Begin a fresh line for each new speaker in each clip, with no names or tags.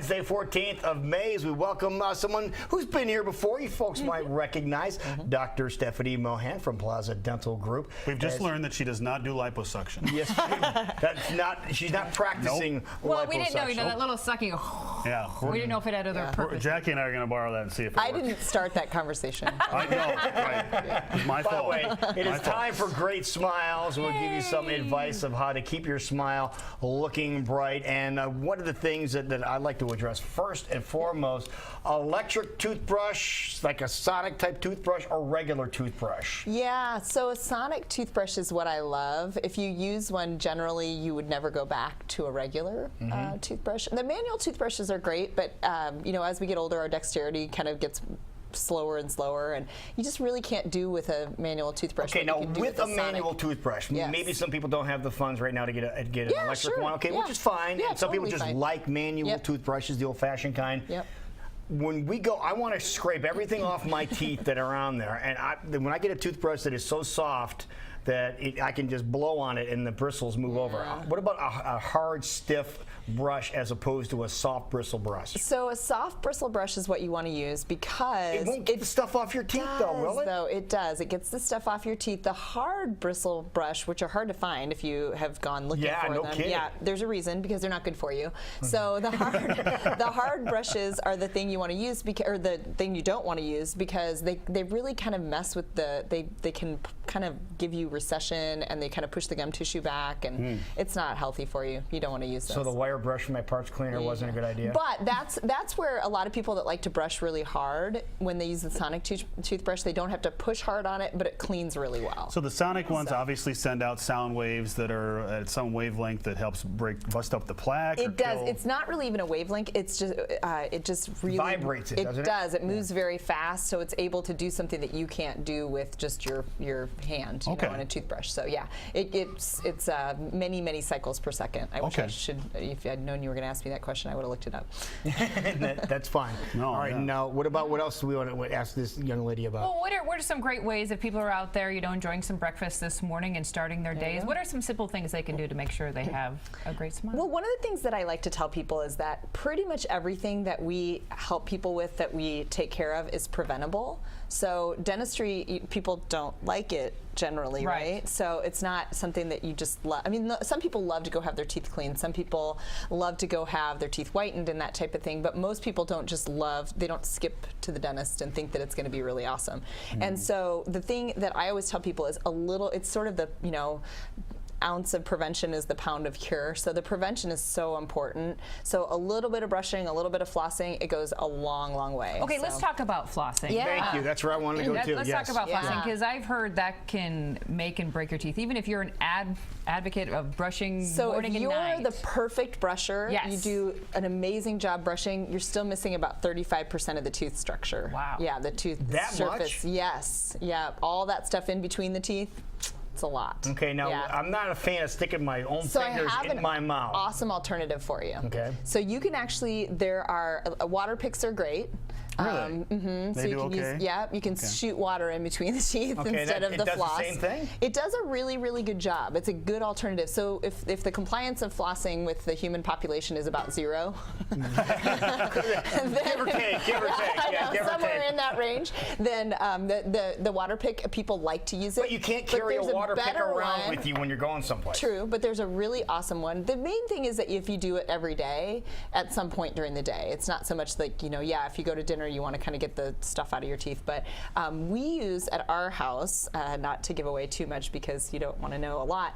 Wednesday, 14th of May, as we welcome someone who's been here before. You folks might recognize Dr. Stephanie Mohan from Plaza Dental Group.
We've just learned that she does not do liposuction.
Yes, that's not. She's not practicing.
Well,
liposuction.
we didn't know, that little sucking.
Yeah.
We didn't know if it had other purpose.
Jackie and I are going to borrow that and see if it works.
I didn't start that conversation.
I know, right. It's my
By the
fault.
way, it is
My fault.
time for great smiles. We'll give you some advice of how to keep your smile looking bright. And one of the things that I'd like to address first and foremost, electric toothbrush, like a sonic type toothbrush, or regular toothbrush?
Yeah, so a sonic toothbrush is what I love. If you use one, generally you would never go back to a regular toothbrush. The manual toothbrushes are great, but you know, as we get older, our dexterity kind of gets slower and slower, and you just really can't do with a manual toothbrush.
Okay, now
what you can do
with a
sonic.
manual toothbrush,
Yes.
maybe some people don't have the funds right now to get an
Yeah,
electric
sure.
one. Okay,
Yeah.
which is fine.
Yeah,
And some people
totally
just
fine.
like manual
Yep.
toothbrushes, the old-fashioned kind.
Yep.
When we go, I want to scrape everything off my teeth that are on there, and when I get a toothbrush that is so soft that I can just blow on it and the bristles move over. What about a hard, stiff brush as opposed to a soft bristle brush?
So a soft bristle brush is what you want to use because
It won't get the stuff off your teeth, though, will it?
Though it does. It gets the stuff off your teeth. The hard bristle brush, which are hard to find if you have gone looking
Yeah,
for
no
them.
kidding.
Yeah, there's a reason, because they're not good for you. So the hard brushes are the thing you want to use, or the thing you don't want to use, because they really kind of mess with they can kind of give you recession, and they kind of push the gum tissue back, and it's not healthy for you. You don't want to use those.
So the wire brush from my parts cleaner wasn't a good idea?
But that's where a lot of people that like to brush really hard, when they use the sonic toothbrush, they don't have to push hard on it, but it cleans really well.
So the sonic ones obviously send out sound waves that are at some wavelength that helps bust up the plaque.
It does. It's not really even a wavelength. It's just it just really
vibrates it, doesn't it?
does. It moves very fast, so it's able to do something that you can't do with just your hand, you know, and a toothbrush. So yeah, it's many cycles per second. I wish I should. If I'd known you were going to ask me that question, I would have looked it up.
That's fine.
No,
all right.
yeah.
Now, what else do we want to ask this young lady about?
Well, what are some great ways if people are out there, you know, enjoying some breakfast this morning and starting their days? What are some simple things they can do to make sure they have a great smile?
Well, one of the things that I like to tell people is that pretty much everything that we help people with, that we take care of, is preventable. So dentistry, people don't like it generally, right? So it's not something that you just love. I mean, some people love to go have their teeth cleaned. Some people love to go have their teeth whitened and that type of thing. But most people don't just they don't skip to the dentist and think that it's going to be really awesome. And so the thing that I always tell people is it's sort of the, you know, ounce of prevention is the pound of cure. So the prevention is so important. So a little bit of brushing, a little bit of flossing, it goes a long way.
Okay, let's talk about flossing.
Yeah.
Thank you. That's where I wanted to go too.
Let's talk about flossing, because I've heard that can make and break your teeth, even if you're an advocate of brushing morning and night.
So if you're the perfect brusher, you do an amazing job brushing, you're still missing about 35% of the tooth structure.
Wow.
Yeah, the tooth surface.
Much?
Yes. Yeah, all that stuff in between the teeth. It's a lot.
Okay, now I'm not a fan of sticking my own fingers in my mouth.
Awesome alternative for you.
Okay.
So you can actually, water picks are great.
Really?
So you can use, you can shoot water in between the teeth instead of the floss.
It does the same thing?
It does a really good job. It's a good alternative. So if the compliance of flossing with the human population is about 0,
give or take,
somewhere in that range, then the water pick, people like to use it.
But you can't carry a water pick around with you when you're going someplace.
True, but there's a really awesome one. The main thing is that if you do it every day, at some point during the day, it's not so much like, you know, if you go to dinner, you want to kind of get the stuff out of your teeth. But we use at our house, not to give away too much because you don't want to know a lot,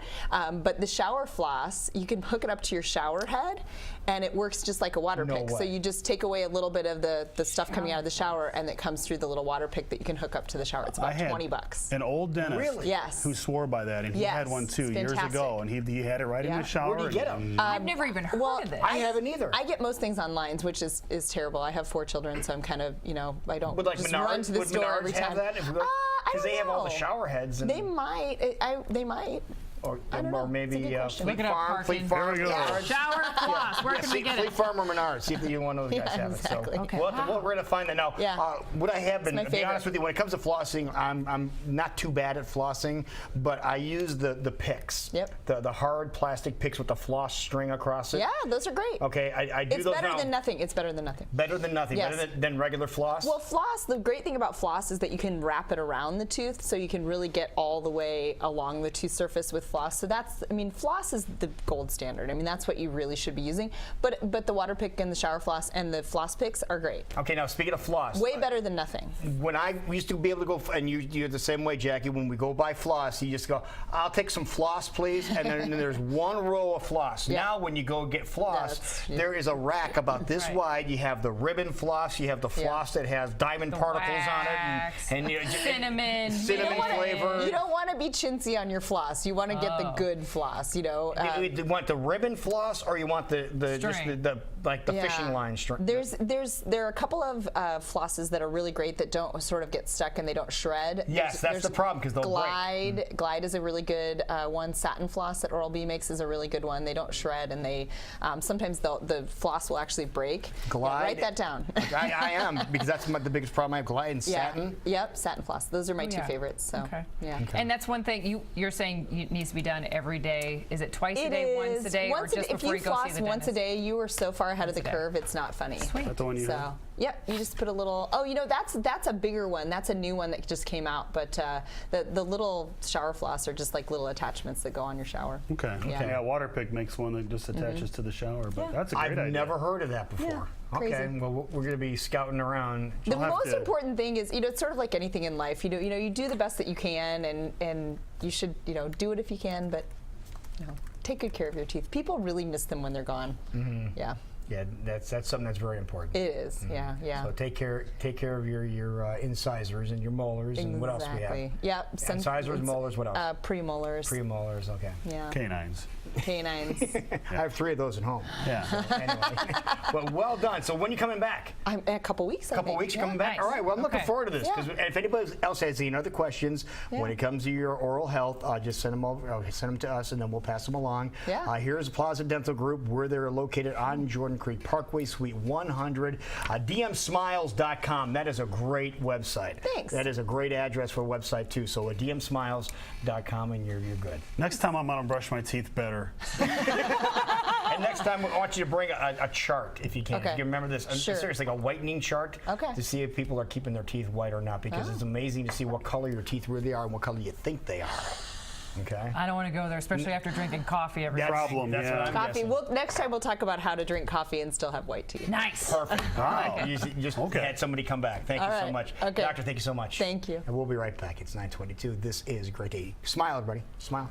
but the shower floss, you can hook it up to your shower head, and it works just like a water pick. So you just take away a little bit of the stuff coming out of the shower, and it comes through the little water pick that you can hook up to the shower. It's about $20.
An old dentist who swore by that, and he had one too years ago, and he had it right in the shower.
Where do you get them?
I've never even heard of this.
I haven't either.
I get most things online, which is terrible. I have 4 children, so I'm kind of, you know, I don't just run to the store every time.
Because they have all the shower heads.
They might. They might.
or
don't know.
maybe
It's a good question.
Fleet
Look it up,
Farm. Fleet
parking.
Farm.
There we go.
Menards.
Shower floss. Where can we get
Fleet
it?
Farm or Menards. See if you one of those guys
Yeah,
have
exactly.
it. So
Okay.
we're going to find that now.
Yeah.
What I have been,
my
to be honest
favorite.
with you, when it comes to flossing, I'm not too bad at flossing, but I use the picks.
Yep.
The hard plastic picks with the floss string across it.
Yeah, those are great.
Okay, I do
It's
those
better
now.
than nothing. It's better than nothing.
Better than nothing.
Yes.
Better than regular floss.
Well, floss, the great thing about floss is that you can wrap it around the tooth, so you can really get all the way along the tooth surface with floss. So that's, I mean, floss is the gold standard. I mean, that's what you really should be using. But the water pick and the shower floss and the floss picks are great.
Okay, now speaking of floss.
Way better than nothing.
When I used to be able to go, and you're the same way, Jackie, when we go buy floss, you just go, I'll take some floss, please, and then there's one row of floss.
Yeah.
Now when you go get floss,
That's-
there is a rack about this
Right.
wide. You have the ribbon floss, you have the floss that has diamond
The
particles
wax,
on it,
cinnamon,
cinnamon
mint.
flavor.
You don't want to be chintzy on your floss. You want to get the good floss, you know.
You want the ribbon floss, or you want the just
String.
the like the
Yeah.
fishing line string?
There are a couple of flosses that are really great that don't sort of get stuck and they don't shred.
Yes, that's the problem, 'cause they'll break.
Glide is a really good one. Satin floss that Oral-B makes is a really good one. They don't shred, and they sometimes the floss will actually break.
Glide.
Yeah, write that down.
I am, because that's the biggest problem I have. Glide and satin.
Yep, satin floss. Those are my two
Yeah.
favorites. So
Okay.
yeah.
And that's one thing you're saying it needs to be done every day. Is it twice a day, once a day, or just
if
before
you
you go see
floss
the
once a
dentist?
day, you are so far ahead of the
a day.
curve. It's not funny.
Sweet.
That's the one you have?
So, yep, you just put a little. Oh, you know that's a bigger one. That's a new one that just came out. But the little shower floss are just like little attachments that go on your shower.
Okay.
Yeah.
Yeah. Waterpik makes one that just attaches to the shower, but that's a great
I've
idea.
never heard of that before.
Yeah,
Okay,
crazy.
well, we're going to be scouting around.
The
You'll have
most
to-
important thing is, it's sort of like anything in life. You do the best that you can, and you should, do it if you can, but take good care of your teeth. People really miss them when they're gone. Yeah,
Yeah, that's something that's very important.
it is. Yeah, yeah.
So take care of your incisors and your molars and what else we have.
Exactly. Yep.
Incisors, molars, what else?
Premolars.
Premolars, okay.
Yeah.
Canines.
Canines.
I have 3 of those at home.
Yeah.
Anyway, well, well done. So when are you coming back?
I'm a couple weeks. I
Couple
think.
weeks
Yeah.
coming back.
Nice.
All right. Well, I'm looking
Okay.
forward to this because
Yeah.
if anybody else has any other questions when it comes to your oral health, just send them over. Send them to us, and then we'll pass them along.
Yeah.
Here's Plaza Dental Group. Where they're located on Jordan Creek Parkway, Suite 100. DMSmiles.com. That is a great website.
Thanks.
That is a great address for a website too. So DMSmiles.com, and you're good.
Next time I'm gonna brush my teeth better.
And next time, I want you to bring a chart if you can.
Okay.
If you remember this,
Sure.
seriously, like a whitening chart
Okay.
to see if people are keeping their teeth white or not, because it's amazing to see what color your teeth really are and what color you think they are. Okay.
I don't want to go there, especially after drinking coffee every day.
problem,
That's
yeah.
what I'm
Coffee.
guessing.
Well, next time we'll talk about how to drink coffee and still have white teeth.
Nice.
Perfect.
Wow.
You just
Okay.
had somebody come back. Thank
All
you so
right.
much.
Okay.
Doctor, thank you so much.
Thank you.
And we'll be right back. It's 9:22. This is Great Day. Smile, everybody. Smile.